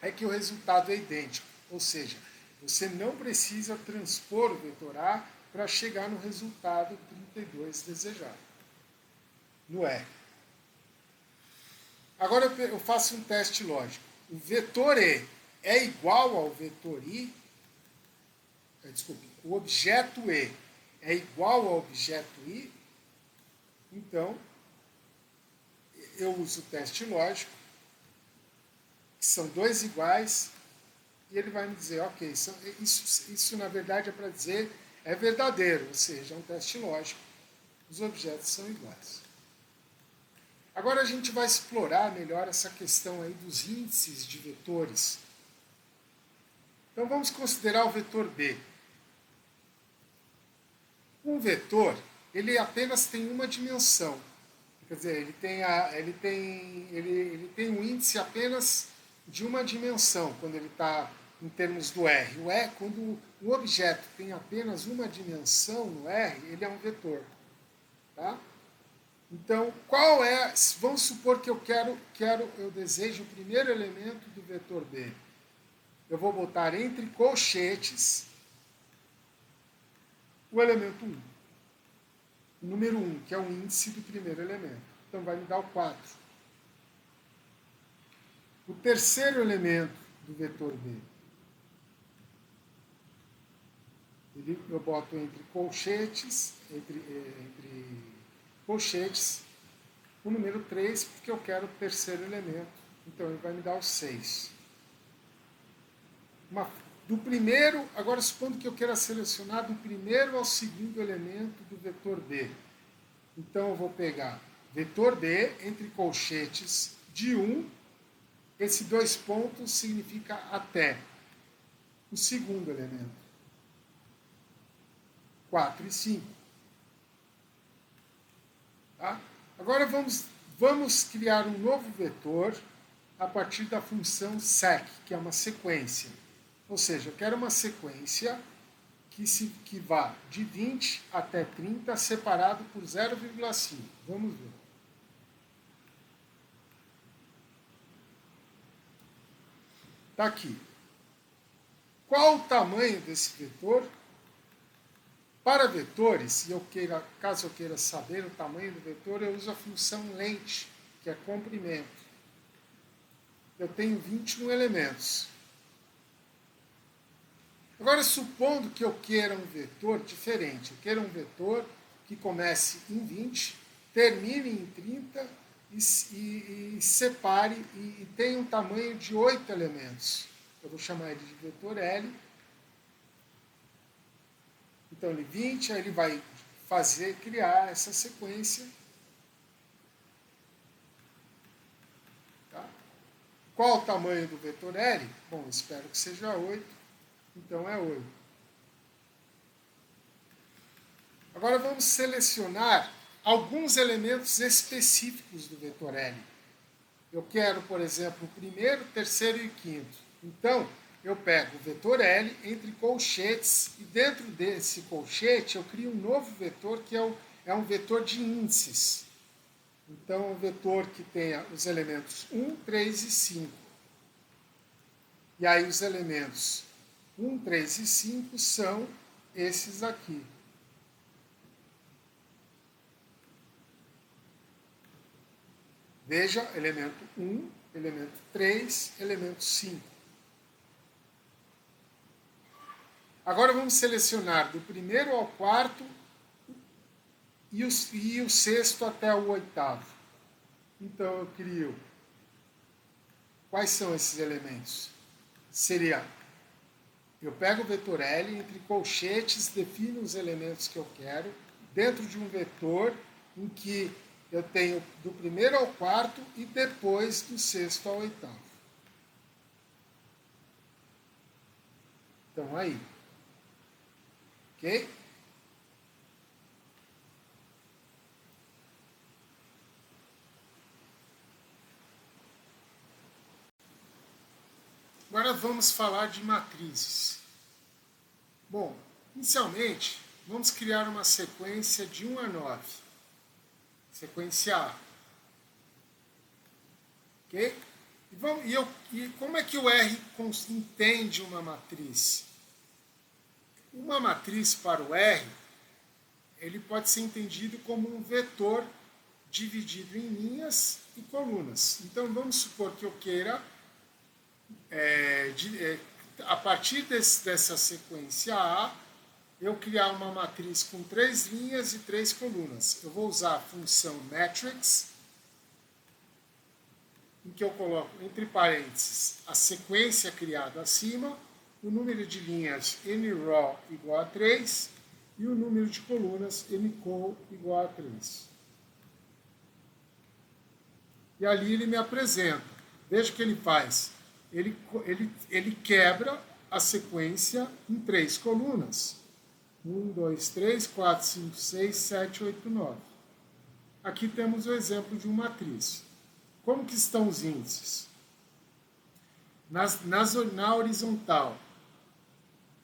é que o resultado é idêntico. Ou seja, você não precisa transpor o vetor A para chegar no resultado 32 desejado. No R. Agora eu faço um teste lógico. O vetor E é igual ao vetor I. Desculpe, o objeto E é igual ao objeto I. Então, eu uso o teste lógico, que são dois iguais, e ele vai me dizer, ok, isso na verdade é para dizer, é verdadeiro, ou seja, é um teste lógico, os objetos são iguais. Agora a gente vai explorar melhor essa questão aí dos índices de vetores. Então vamos considerar o vetor B. Um vetor, ele apenas tem uma dimensão. Quer dizer, ele tem um índice apenas de uma dimensão, quando ele está em termos do R. Quando o objeto tem apenas uma dimensão no R, ele é um vetor. Tá? Então, qual é... Vamos supor que eu desejo o primeiro elemento do vetor B. Eu vou botar entre colchetes o elemento 1. O número 1, que é o índice do primeiro elemento. Então, vai me dar o 4. O terceiro elemento do vetor B. Eu boto entre colchetes, o número 3, porque eu quero o terceiro elemento. Então, ele vai me dar o 6. Do primeiro, agora supondo que eu queira selecionar do primeiro ao segundo elemento do vetor B. Então, eu vou pegar vetor B entre colchetes de 1. Esse 2 pontos significa até o segundo elemento. 4 e 5. Tá? Agora vamos criar um novo vetor a partir da função sec, que é uma sequência. Ou seja, eu quero uma sequência que vá de 20 até 30 separado por 0,5. Vamos ver. Está aqui. Qual o tamanho desse vetor? Para vetores, caso eu queira saber o tamanho do vetor, eu uso a função length, que é comprimento. Eu tenho 21 elementos. Agora, supondo que eu queira um vetor diferente, eu queira um vetor que comece em 20, termine em 30 e separe e tenha um tamanho de 8 elementos. Eu vou chamar ele de vetor L. Então, ele 20, aí ele vai criar essa sequência. Tá? Qual o tamanho do vetor L? Bom, espero que seja 8. Então, é 8. Agora, vamos selecionar alguns elementos específicos do vetor L. Eu quero, por exemplo, o primeiro, terceiro e o quinto. Então, eu pego o vetor L entre colchetes e dentro desse colchete eu crio um novo vetor que é um vetor de índices. Então, um vetor que tenha os elementos 1, 3 e 5. E aí os elementos 1, 3 e 5 são esses aqui. Veja, elemento 1, elemento 3, elemento 5. Agora vamos selecionar do primeiro ao quarto e o sexto até o oitavo. Então eu crio. Quais são esses elementos? Eu pego o vetor L, entre colchetes, defino os elementos que eu quero, dentro de um vetor em que eu tenho do primeiro ao quarto e depois do sexto ao oitavo. Então, aí. Ok? Agora vamos falar de matrizes. Bom, inicialmente, vamos criar uma sequência de 1 a 9. Sequência A. Ok? E como é que o R entende uma matriz? Uma matriz para o R, ele pode ser entendido como um vetor dividido em linhas e colunas. Então, vamos supor que eu queira, a partir dessa sequência A, eu criar uma matriz com 3 linhas e 3 colunas. Eu vou usar a função matrix, em que eu coloco entre parênteses a sequência criada acima, o número de linhas nrow igual a 3 e o número de colunas ncol igual a 3. E ali ele me apresenta. Veja o que ele faz. Ele quebra a sequência em 3 colunas. 1, 2, 3, 4, 5, 6, 7, 8, 9. Aqui temos o exemplo de uma matriz. Como que estão os índices? Na horizontal,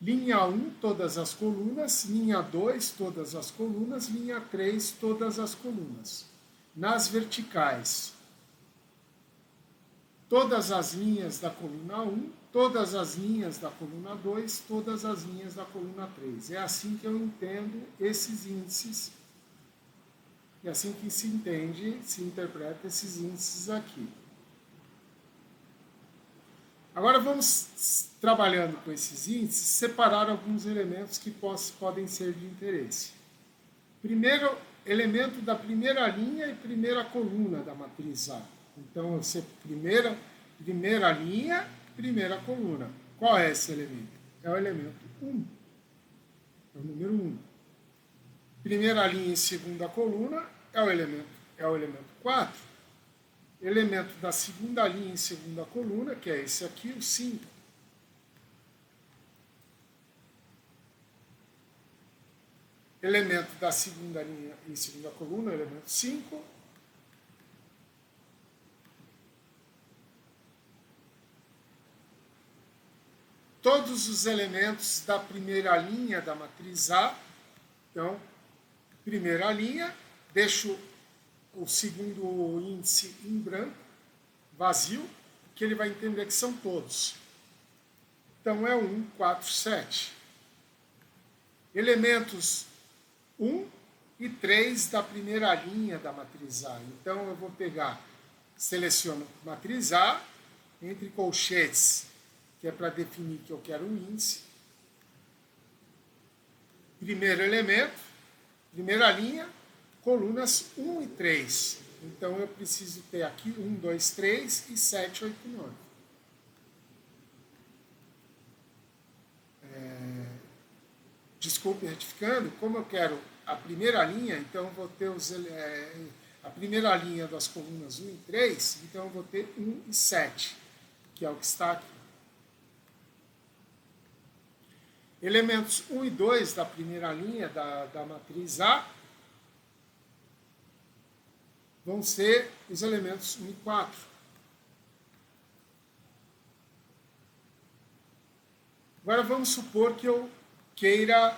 linha 1, todas as colunas, linha 2, todas as colunas, linha 3, todas as colunas. Nas verticais, todas as linhas da coluna 1, todas as linhas da coluna 2, todas as linhas da coluna 3. É assim que eu entendo esses índices, e assim que se entende, se interpreta esses índices aqui. Agora vamos, trabalhando com esses índices, separar alguns elementos que podem ser de interesse. Primeiro, elemento da primeira linha e primeira coluna da matriz A. Então, você primeira linha, primeira coluna. Qual é esse elemento? É o elemento 1. É o número 1. Primeira linha e segunda coluna é o elemento 4. Elemento da segunda linha e segunda coluna, que é esse aqui, o 5. Elemento da segunda linha e segunda coluna, elemento 5. Todos os elementos da primeira linha da matriz A. Então, primeira linha, deixo o segundo índice em branco, vazio, que ele vai entender que são todos. Então, é 1, 4, 7. Elementos 1 e 3 da primeira linha da matriz A. Então, eu vou pegar, seleciono matriz A, entre colchetes, que é para definir que eu quero um índice. Primeiro elemento, primeira linha, colunas 1 e 3. Então, eu preciso ter aqui 1, 2, 3 e 7, 8, 9. Desculpe, retificando, como eu quero a primeira linha, então eu vou ter a primeira linha das colunas 1 e 3, então eu vou ter 1 e 7, que é o que está aqui. Elementos 1 e 2 da primeira linha da matriz A vão ser os elementos 1 e 4. Agora vamos supor que eu queira...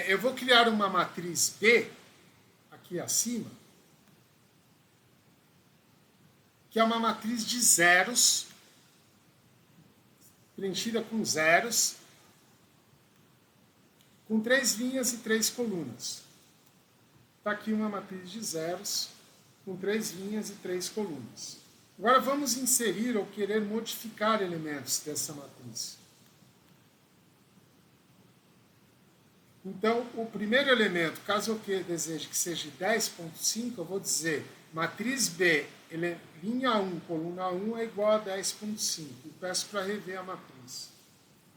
eu vou criar uma matriz B, aqui acima, que é uma matriz de zeros, preenchida com zeros, com 3 linhas e 3 colunas. Está aqui uma matriz de zeros, com 3 linhas e 3 colunas. Agora vamos inserir ou querer modificar elementos dessa matriz. Então, o primeiro elemento, caso eu deseje que seja 10.5, eu vou dizer matriz B, linha 1, coluna 1 é igual a 10.5. E peço para rever a matriz.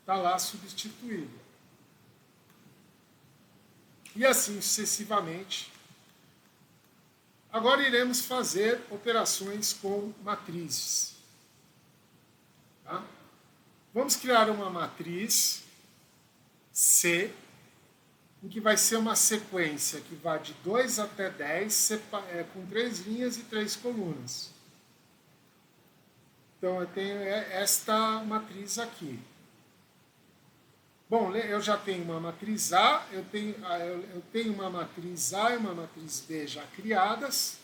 Está lá substituído. E assim sucessivamente. Agora iremos fazer operações com matrizes. Tá? Vamos criar uma matriz C, em que vai ser uma sequência que vai de 2 até 10, com 3 linhas e 3 colunas. Então, eu tenho esta matriz aqui. Bom, eu já tenho uma matriz A, eu tenho uma matriz A e uma matriz B já criadas.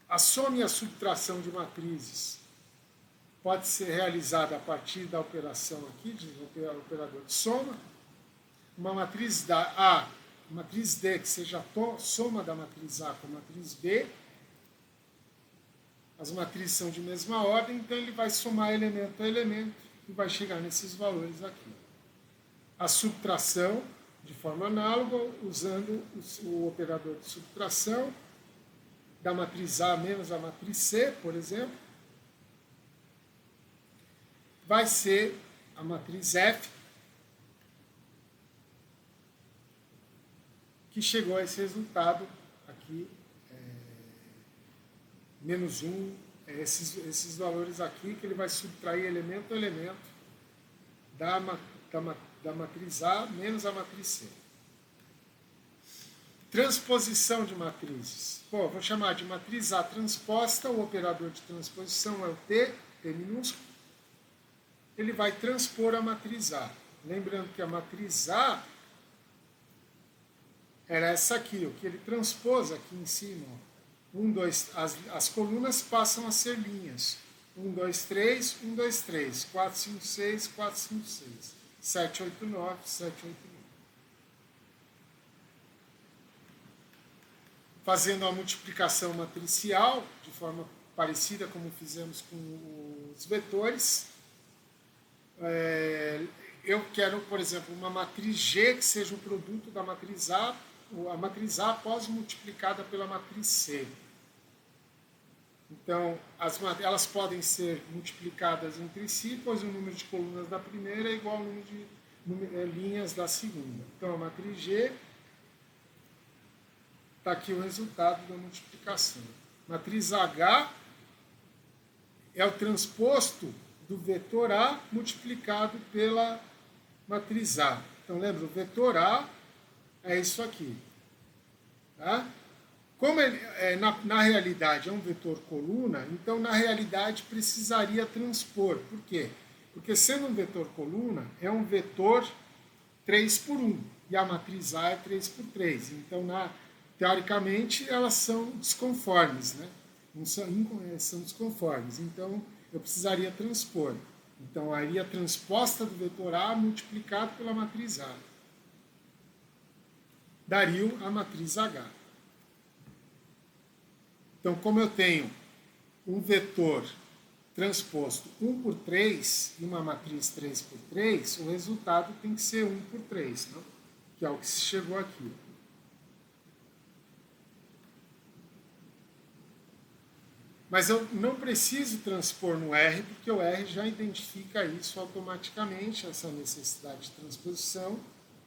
A soma e a subtração de matrizes pode ser realizada a partir da operação aqui, do operador de soma. Uma matriz da A, matriz D, que seja a soma da matriz A com a matriz B. As matrizes são de mesma ordem, então ele vai somar elemento a elemento e vai chegar nesses valores aqui. A subtração, de forma análoga, usando o operador de subtração da matriz A menos a matriz C, por exemplo, vai ser a matriz F, que chegou a esse resultado aqui, menos 1, esses valores aqui, que ele vai subtrair elemento a elemento da matriz A menos a matriz C. Transposição de matrizes. Bom, vou chamar de matriz A transposta, o operador de transposição é o T minúsculo. Ele vai transpor a matriz A. Lembrando que a matriz A era essa aqui, o que ele transpôs aqui em cima. 1, 2, as colunas passam a ser linhas. 1, 2, 3, 1, 2, 3, 4, 5, 6, 4, 5, 6, 7, 8, 9, 7, 8, 9. Fazendo a multiplicação matricial, de forma parecida como fizemos com os vetores. Eu quero, por exemplo, uma matriz G que seja o produto da matriz A após multiplicada pela matriz C. Então, elas podem ser multiplicadas entre si, pois o número de colunas da primeira é igual ao número de linhas da segunda. Então, a matriz G, está aqui o resultado da multiplicação. Matriz H é o transposto do vetor A multiplicado pela matriz A. Então, lembra, o vetor A é isso aqui. Tá? Como ele, na realidade é um vetor coluna, então na realidade precisaria transpor. Por quê? Porque sendo um vetor coluna, é um vetor 3 por 1. E a matriz A é 3 por 3. Então, teoricamente, elas são desconformes. Né? São desconformes. Então, eu precisaria transpor. Então, aí a transposta do vetor A multiplicado pela matriz A daria a matriz H. Então, como eu tenho um vetor transposto 1 por 3 e uma matriz 3 por 3, o resultado tem que ser 1 por 3, não? Que é o que se chegou aqui. Mas eu não preciso transpor no R, porque o R já identifica isso automaticamente, essa necessidade de transposição,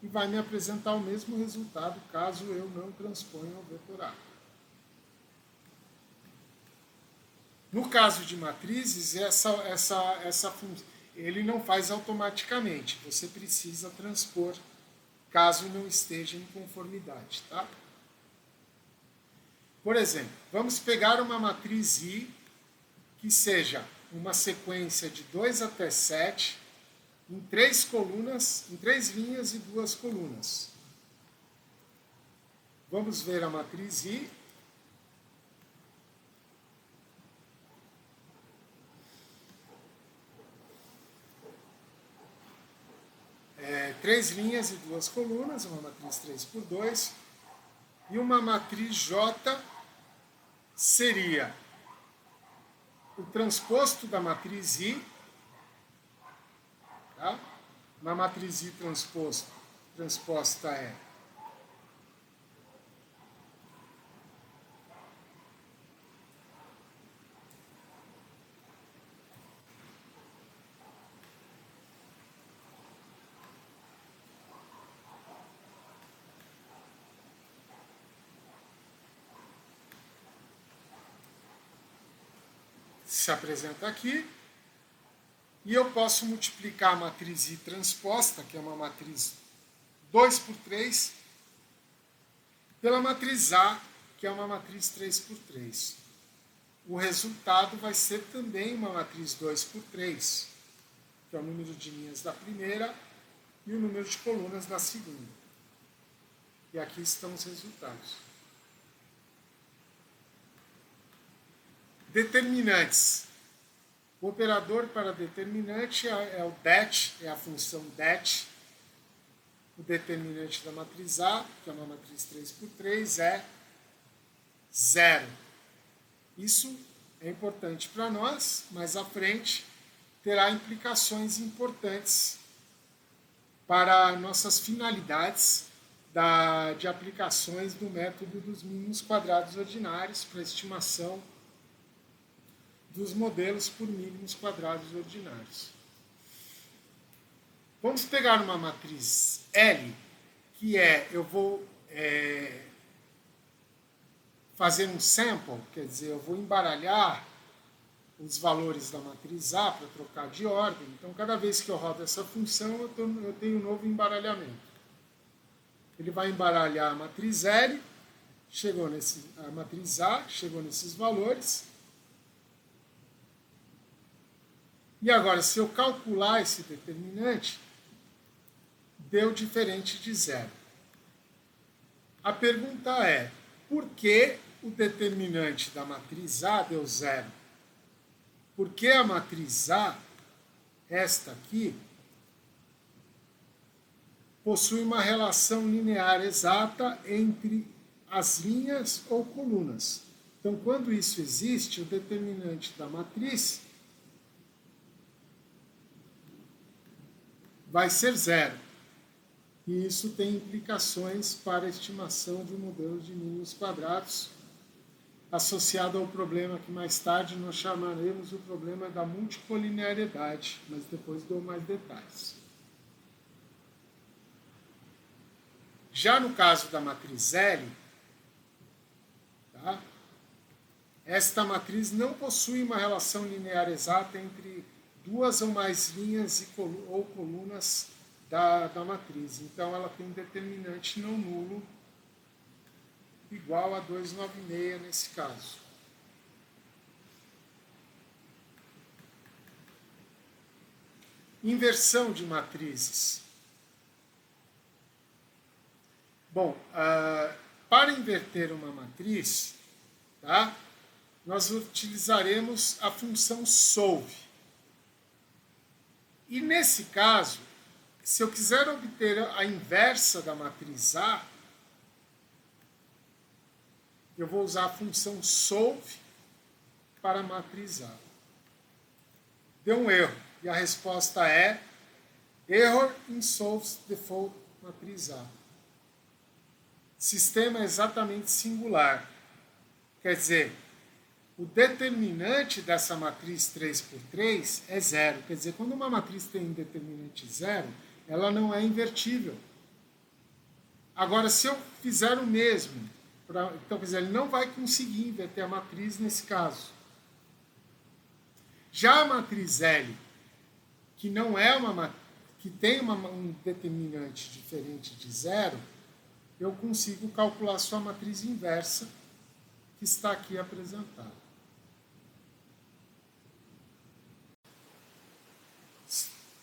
e vai me apresentar o mesmo resultado caso eu não transponha o vetor A. No caso de matrizes, ele não faz automaticamente, você precisa transpor caso não esteja em conformidade. Tá? Por exemplo, vamos pegar uma matriz I que seja uma sequência de 2 até 7, em 3 colunas, em 3 linhas e 2 colunas. Vamos ver a matriz I. Três linhas e 2 colunas, uma matriz 3 por 2. E uma matriz J seria o transposto da matriz I. Tá? Uma matriz I transposta é se apresenta aqui, e eu posso multiplicar a matriz I transposta, que é uma matriz 2 por 3, pela matriz A, que é uma matriz 3 por 3. O resultado vai ser também uma matriz 2 por 3, que é o número de linhas da primeira e o número de colunas da segunda. E aqui estão os resultados. Determinantes. O operador para determinante é o det, é a função det. O determinante da matriz A, que é uma matriz 3 por 3, é 0. Isso é importante para nós, mais à frente terá implicações importantes para nossas finalidades de aplicações do método dos mínimos quadrados ordinários para estimação dos modelos por mínimos quadrados ordinários. Vamos pegar uma matriz L, que eu vou fazer um sample, quer dizer, eu vou embaralhar os valores da matriz A para trocar de ordem. Então, cada vez que eu rodo essa função, eu tenho um novo embaralhamento. Ele vai embaralhar a matriz L, a matriz A, chegou nesses valores. E agora, se eu calcular esse determinante, deu diferente de zero. A pergunta é, por que o determinante da matriz A deu zero? Por que a matriz A, esta aqui, possui uma relação linear exata entre as linhas ou colunas. Então, quando isso existe, o determinante da matriz vai ser zero. E isso tem implicações para a estimação de um modelo de mínimos quadrados, associado ao problema que mais tarde nós chamaremos o problema da multicollinearidade, mas depois dou mais detalhes. Já no caso da matriz L, tá? Esta matriz não possui uma relação linear exata entre duas ou mais linhas ou colunas da matriz. Então, ela tem um determinante não nulo igual a 296 nesse caso. Inversão de matrizes. Bom, para inverter uma matriz, tá, nós utilizaremos a função solve. E nesse caso, se eu quiser obter a inversa da matriz A, eu vou usar a função solve para a matriz A. Deu um erro, e a resposta é error in solves default matriz A. Sistema exatamente singular. Quer dizer, o determinante dessa matriz 3 por 3 é zero. Quer dizer, quando uma matriz tem um determinante zero, ela não é invertível. Agora, se eu fizer o mesmo, então, quer dizer, ele não vai conseguir inverter a matriz nesse caso. Já a matriz L, que não é que tem um determinante diferente de zero, eu consigo calcular sua matriz inversa, que está aqui apresentada.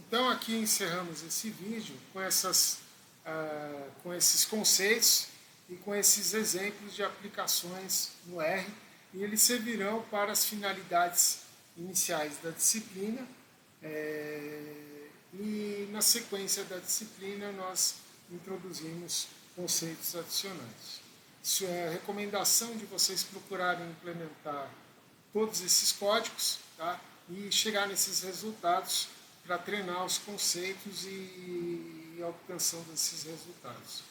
Então, aqui encerramos esse vídeo com esses conceitos e com esses exemplos de aplicações no R, e eles servirão para as finalidades iniciais da disciplina, e na sequência da disciplina nós introduzimos conceitos adicionais. Isso é a recomendação de vocês procurarem implementar todos esses códigos, tá? E chegar nesses resultados para treinar os conceitos e a obtenção desses resultados.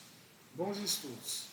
Bons estudos!